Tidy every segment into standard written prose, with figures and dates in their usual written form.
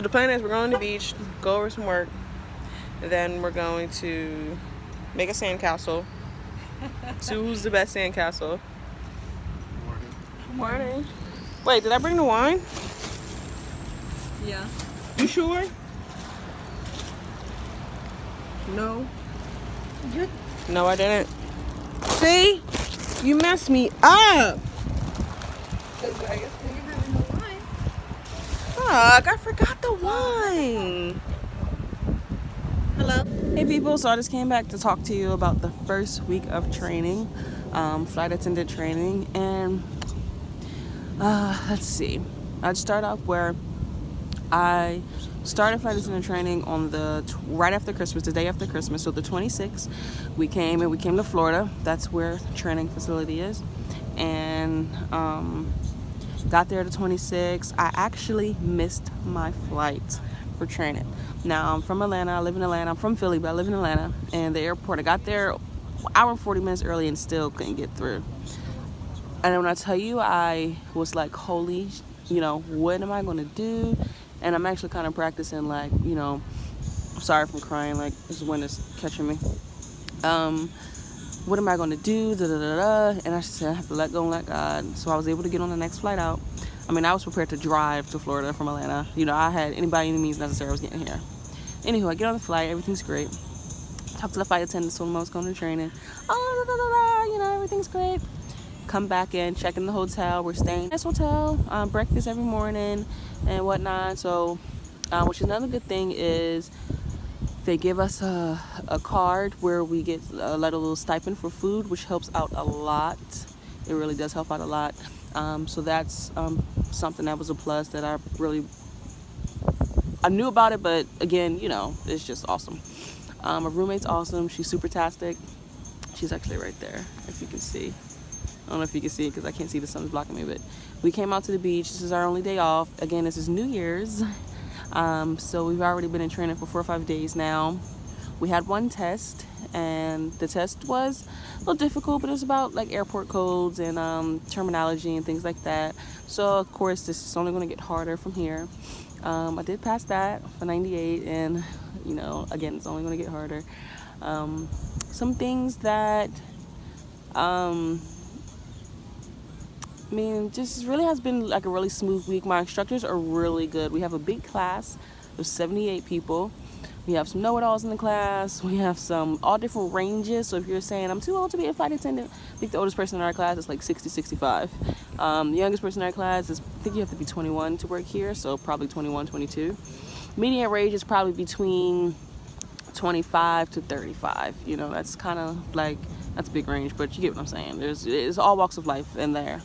So the plan is we're going to the beach, go over some work, and then we're going to make a sandcastle. See who's the best sandcastle. Morning. Wait, did I bring the wine? Yeah. You sure? No. No, I didn't. See? You messed me up. Fuck, I forgot the wine. Hello. Hey people, so I just came back to talk to you about the first week of training, flight attendant training, and let's see. I'd start off where I started flight attendant training on right after Christmas, the day after Christmas, so the 26th. We came to Florida. That's where the training facility is, and got there the 26th. I actually missed my flight for training. Now I'm from Atlanta. I live in Atlanta. I'm from Philly, but I live in Atlanta. And the airport, I got there an hour and 40 minutes early and still couldn't get through. And when I tell you, I was like, holy, what am I going to do? And I'm actually kind of practicing, like, sorry if I'm crying, like, this wind is catching me. What am I going to do? And I said, I have to let go and let God. So I was able to get on the next flight out. I mean, I was prepared to drive to Florida from Atlanta. I had any means necessary I was getting here. Anywho, I get on the flight. Everything's great. Talk to the flight attendant, told him I was going to training. Everything's great. Come back in, check in the hotel. We're staying in this hotel, breakfast every morning and whatnot. So, which is another good thing is they give us a card where we get a little stipend for food, which helps out a lot. It really does help out a lot. So that's something that was a plus that I knew about it, but again, it's just awesome. My roommate's awesome. She's super tastic. She's actually right there, if you can see. I don't know if you can see it because I can't see, the sun's blocking me, but we came out to the beach. This is our only day off. Again, this is New Year's. So we've already been in training for 4 or 5 days now. We had one test, and the test was a little difficult, but it was about like airport codes and terminology and things like that. So of course this is only going to get harder from here. I did pass that for 98, and again, it's only going to get harder. Some things that just really has been like a really smooth week. My instructors are really good. We have a big class of 78 people. We have some know-it-alls in the class. We have some all different ranges. So if you're saying, I'm too old to be a flight attendant, I think the oldest person in our class is like 60, 65. The youngest person in our class is, I think you have to be 21 to work here, so probably 21, 22. Median range is probably between 25 to 35. That's kind of like, that's a big range, but you get what I'm saying. It's all walks of life in there.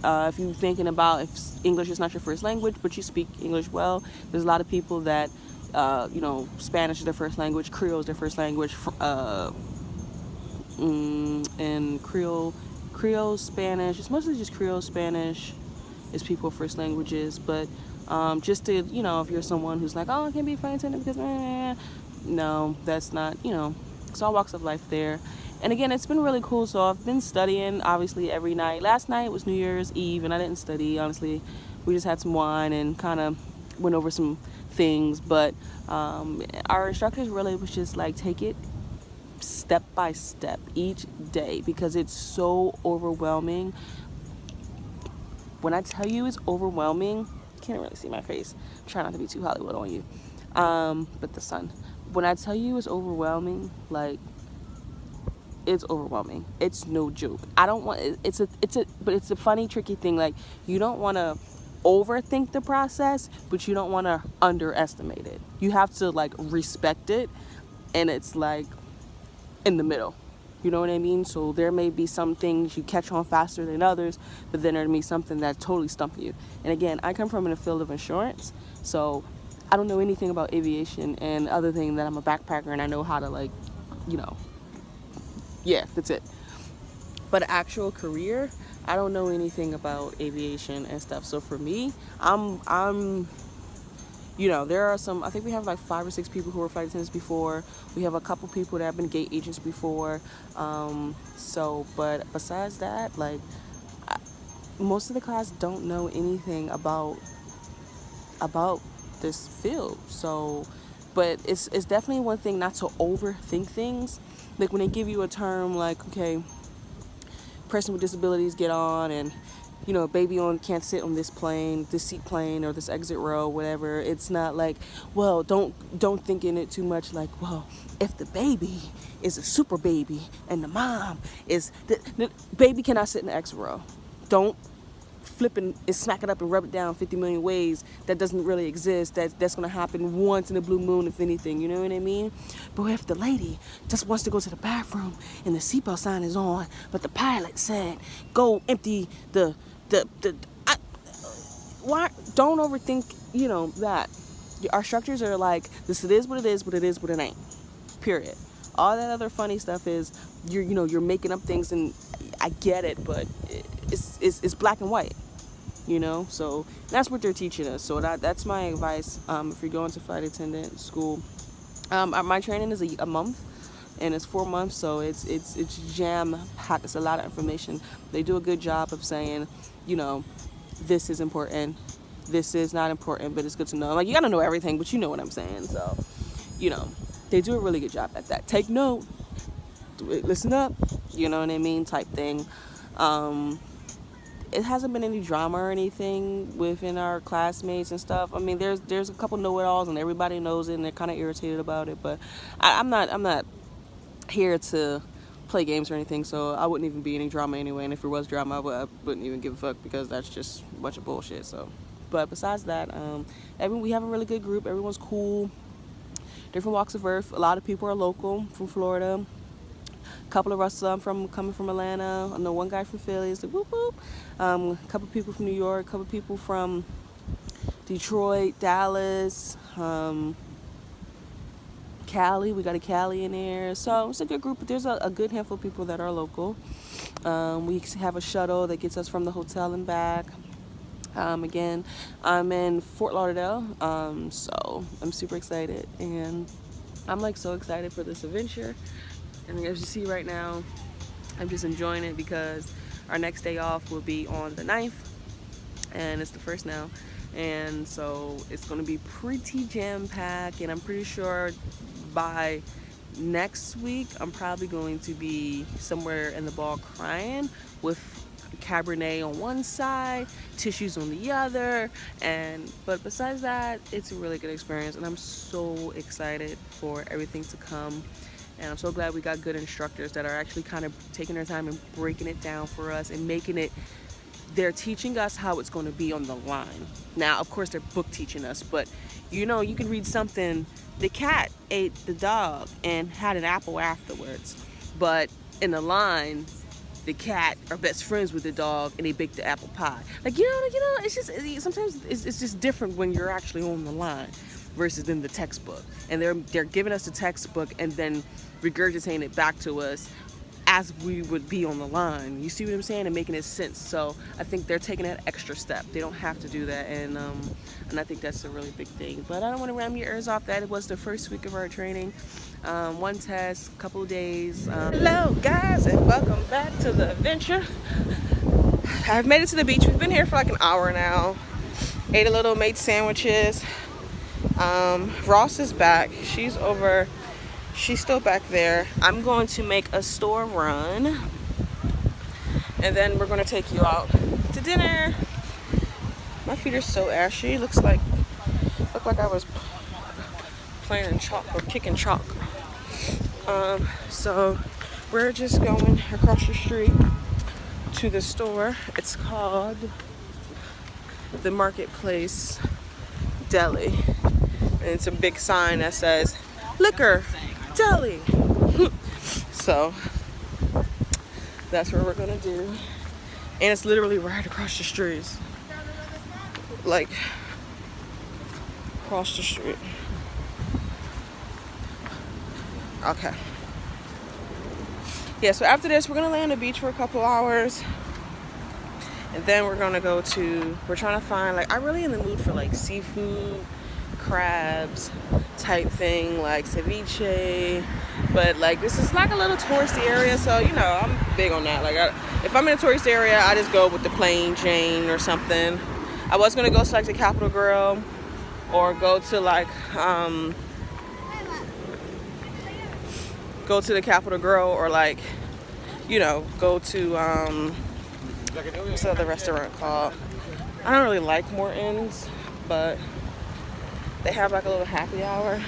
If you're thinking about if English is not your first language, but you speak English well, there's a lot of people that, Spanish is their first language, Creole is their first language, and Creole, Spanish, it's mostly just Creole, Spanish is people's first languages, but just to, if you're someone who's like, oh, I can't be a flight attendant because, no, that's not, it's all walks of life there. And again, it's been really cool. So I've been studying, obviously, every night. Last night was New Year's Eve, and I didn't study, honestly. We just had some wine and kind of went over some things. But our instructors really was just like, take it step by step each day, because it's so overwhelming. When I tell you it's overwhelming, you can't really see my face. Try not to be too Hollywood on you. But the sun. When I tell you it's overwhelming, like, it's overwhelming. It's no joke. I don't want but it's a funny, tricky thing. Like, you don't want to overthink the process, but you don't want to underestimate it. You have to like respect it, and it's like in the middle. You know what I mean? So there may be some things you catch on faster than others, but then there'll be something that totally stumps you. And again, I come from in the field of insurance, so I don't know anything about aviation, and other thing that I'm a backpacker and I know how to, like, yeah, that's it. But actual career, I don't know anything about aviation and stuff. So for me, I'm there are some, I think we have like 5 or 6 people who were flight attendants before. We have a couple people that have been gate agents before. But besides that, like, most of the class don't know anything about this field. So, but it's definitely one thing not to overthink things. Like when they give you a term like, okay, person with disabilities get on, and you know, baby on can't sit on this plane, this seat plane, or this exit row, whatever. It's not like, well, don't think in it too much. Like, well, if the baby is a super baby and the mom is the baby cannot sit in the exit row. Don't flip and smack it up and rub it down 50 million ways. That doesn't really exist. That's gonna happen once in a blue moon, if anything. You know what I mean? But if the lady just wants to go to the bathroom and the seatbelt sign is on, but the pilot said go empty why don't overthink, you know, that. Our structures are like this, it is what it is, but it is what it ain't. Period. All that other funny stuff is you're making up things, and I get it, but it's black and white, you know. So that's what they're teaching us. So that's my advice. If you're going to flight attendant school, my training is a month, and it's 4 months, so it's jam packed. It's a lot of information. They do a good job of saying, you know, this is important, this is not important, but it's good to know. Like, you gotta know everything, but you know what I'm saying. So, you know, they do a really good job at that. Take note, listen up, you know what I mean, type thing. It hasn't been any drama or anything within our classmates and stuff. I mean, there's a couple know-it-alls, and everybody knows it, and they're kind of irritated about it. But I'm not here to play games or anything, so I wouldn't even be any drama anyway. And if there was drama, I wouldn't even give a fuck, because that's just a bunch of bullshit. So, but besides that, we have a really good group. Everyone's cool. Different walks of earth. A lot of people are local from Florida. A couple of us coming from Atlanta. I know one guy from Philly. It's like whoop whoop. A couple people from New York. A couple people from Detroit, Dallas, Cali. We got a Cali in there. So it's a good group. But there's a good handful of people that are local. We have a shuttle that gets us from the hotel and back. Again, I'm in Fort Lauderdale, so I'm super excited, and I'm like so excited for this adventure. And as you see right now, I'm just enjoying it, because our next day off will be on the 9th, and it's the 1st now, and so it's going to be pretty jam-packed. And I'm pretty sure by next week I'm probably going to be somewhere in the ball crying, with Cabernet on one side, tissues on the other, but besides that, it's a really good experience, and I'm so excited for everything to come. And I'm so glad we got good instructors that are actually kind of taking their time and breaking it down for us and making it. They're teaching us how it's going to be on the line. Now, of course, they're book teaching us, but you know, you can read something. The cat ate the dog and had an apple afterwards, but in the line, the cat are best friends with the dog, and they baked the apple pie. Like, you know, it's just, sometimes it's just different when you're actually on the line versus in the textbook. And they're giving us the textbook and then regurgitating it back to us as we would be on the line. You see what I'm saying? And making it sense. So I think they're taking that extra step. They don't have to do that, and I think that's a really big thing. But I don't want to ram your ears off that. It was the first week of our training. One test, couple of days. Hello guys, and welcome back to the adventure. I've made it to the beach. We've been here for like an hour now. Ate a little, made sandwiches. Ross is back. She's still back there. I'm going to make a store run, and then we're going to take you out to dinner. My feet are so ashy. Look like I was playing chalk or kicking chalk. So we're just going across the street to the store. It's called the Marketplace Deli, and it's a big sign that says liquor deli. So that's what we're gonna do, and it's literally right across the street, like across the street. Okay. Yeah, so after this, we're gonna lay on the beach for a couple hours, and then we're gonna we're trying to find, like, I'm really in the mood for like seafood, crabs type thing, like ceviche. But like this is like a little touristy area, so you know I'm big on that. Like if I'm in a tourist area, I just go with the plain Jane or something. I was gonna go to like the Capitol Grill or go to like go to the Capitol Grill or like, you know, go to what's the other restaurant called? I don't really like Morton's, but they have like a little happy hour.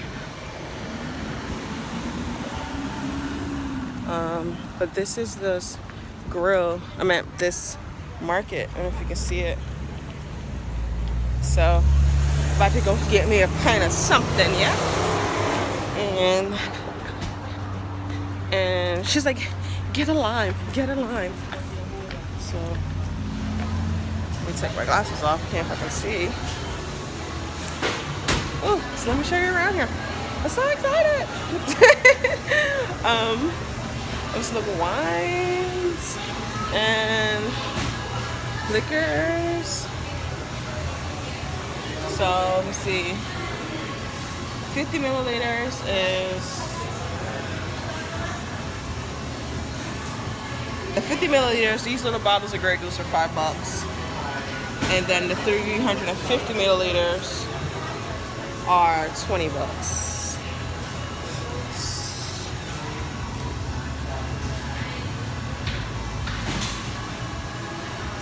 But this is this grill. I mean this market. I don't know if you can see it. So about to go get me a pint of something, yeah. And she's like, get a lime, get a lime. So let me take my glasses off. Can't fucking see. Oh, so let me show you around here. I'm so excited. There's little wines and liquors. So let me see. 50 milliliters is the 50 milliliters. These little bottles of Grey Goose are $5, and then the 350 milliliters are $20.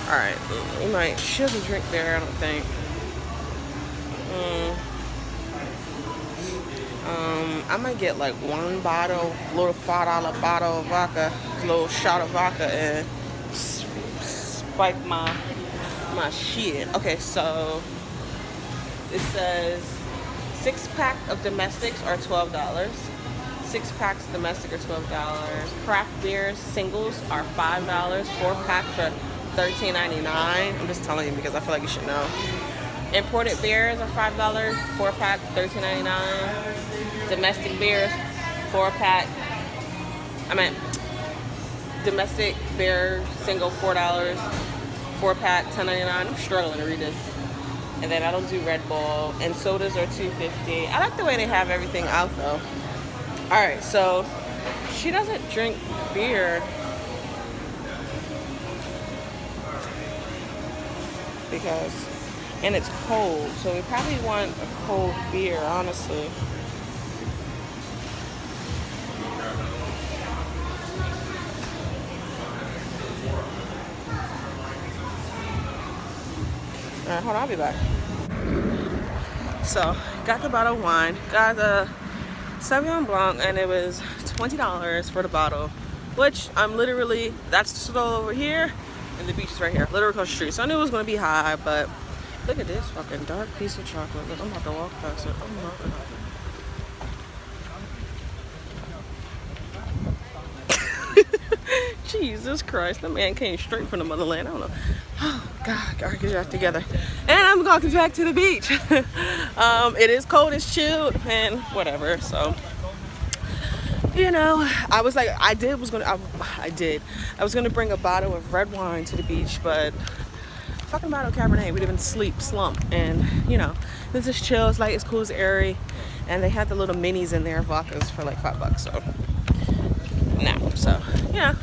All right, we might. She doesn't drink there, I don't think. I might get like one bottle, little $5 bottle of vodka, a little shot of vodka, and spike my shit. Okay, so it says 6-pack of domestics are $12. 6 packs of domestic are $12. Craft beers singles are $5. 4-pack for $13.99. I'm just telling you because I feel like you should know. Imported beers are $5, 4-pack, $13.99. Domestic beers, 4-pack. Domestic beer single $4, 4-pack, $10.99. I'm struggling to read this. And then I don't do Red Bull. And sodas are $2.50. I like the way they have everything out though. All right, so she doesn't drink beer because. And it's cold, so we probably want a cold beer, honestly. All right, hold on, I'll be back. So, got the bottle of wine, got the Sauvignon Blanc, and it was $20 for the bottle, which I'm literally, that's the store over here, and the beach is right here, literally across the street. So I knew it was gonna be high, but look at this fucking dark piece of chocolate. Look, I'm about to walk past it. Oh my God. Jesus Christ, that man came straight from the motherland. I don't know. Oh God, gotta get that together. And I'm walking back to the beach. It is cold, it's chilled, and whatever. So, you know, I was like, I was gonna bring a bottle of red wine to the beach, but fucking bottle of Cabernet, we'd have been slump, and you know, this is chill. It's like, it's cool, it's airy, and they had the little minis in there, vodkas for like $5. So no, so yeah,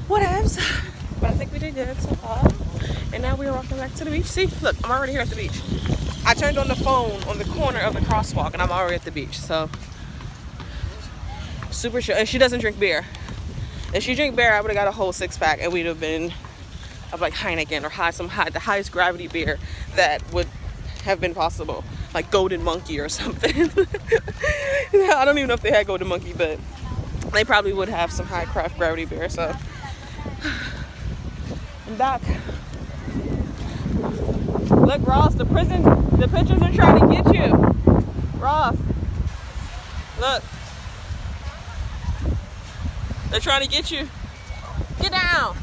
whatevs. But I think we did good so far. And now we're walking back to the beach. See, look, I'm already here at the beach. I turned on the phone on the corner of the crosswalk, and I'm already at the beach. So super chill. And she doesn't drink beer. If she drank beer, I would have got a whole 6-pack, and we'd have been of like Heineken or the highest gravity beer that would have been possible, like Golden Monkey or something. I don't even know if they had Golden Monkey, but they probably would have some high craft gravity beer. So I'm back. Look, Ross, the pictures are trying to get you. Ross, look, they're trying to get you. Get down.